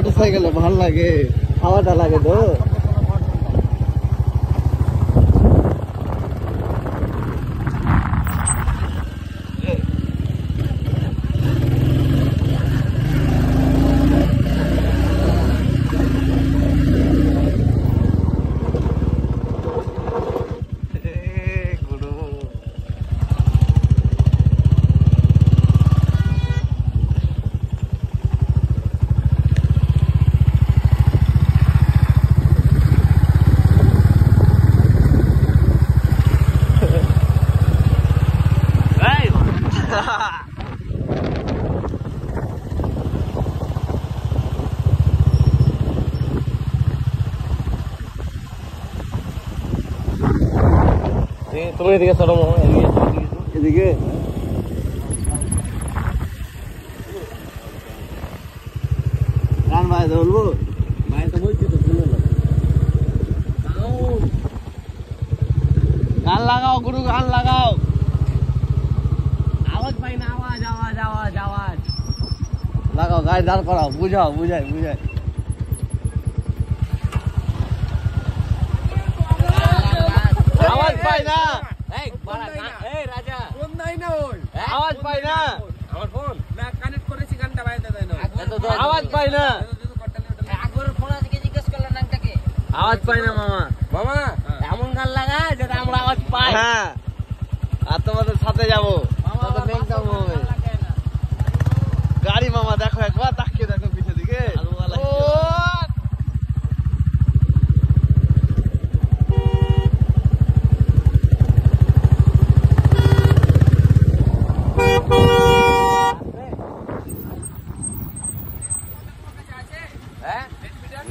মোটরসাইকেলে ভাল লাগে, হাওয়াটা লাগে তো। তুমি এদিকে চলো, এদিকে গান বাজাতে বলবো, তো বলছি তো শুনে না। গান লাগাও গুরু, গান লাগাও। আওয়াজ পাই না, আওয়াজ আওয়াজ আওয়াজ আওয়াজ লাগাও, গাড়ি দাঁড় করাও, বুঝাও, বুঝাই বুঝাই। আওয়াজ পাই না, রাজা ফোন নাই না, ওই আওয়াজ পাই না, আমার ফোন না কানেক্ট করেছি, গানটা বাজাতে দেয় না। আওয়াজ পাই না, আকবরের ফোন আজকে জিজ্ঞেস করলেন নামটাকে। আওয়াজ পাই না মামা। মামা এমন গান লাগা যেটা আমরা আওয়াজ পাই। হ্যাঁ, আর তোমাদের সাথে যাবো, তাতে নেকদাম হবে। গাড়ি মামা দেখো, একবার তাকিয়ে দেখো পিছের দিকে। ও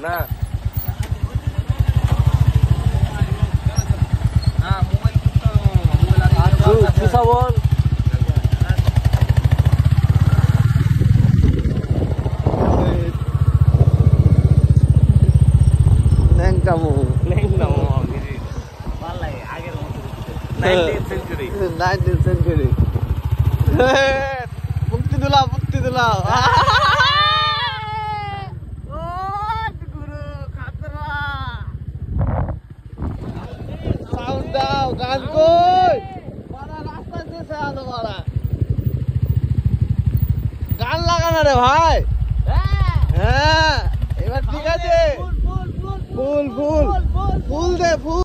না মোবাইল বল ন্যাংকামো, ভালো লাগে আগের মতো। 19th century 19th century। মুক্তি দিলাম, মুক্তি দিলাম। সাউন্ড দাও, গান কই রাস্তা শেষে আলো মারা, গান লাগানো রে ভাই। হ্যাঁ, এবার ঠিক আছে, ফুল ফুল ফুল দে, ফুল।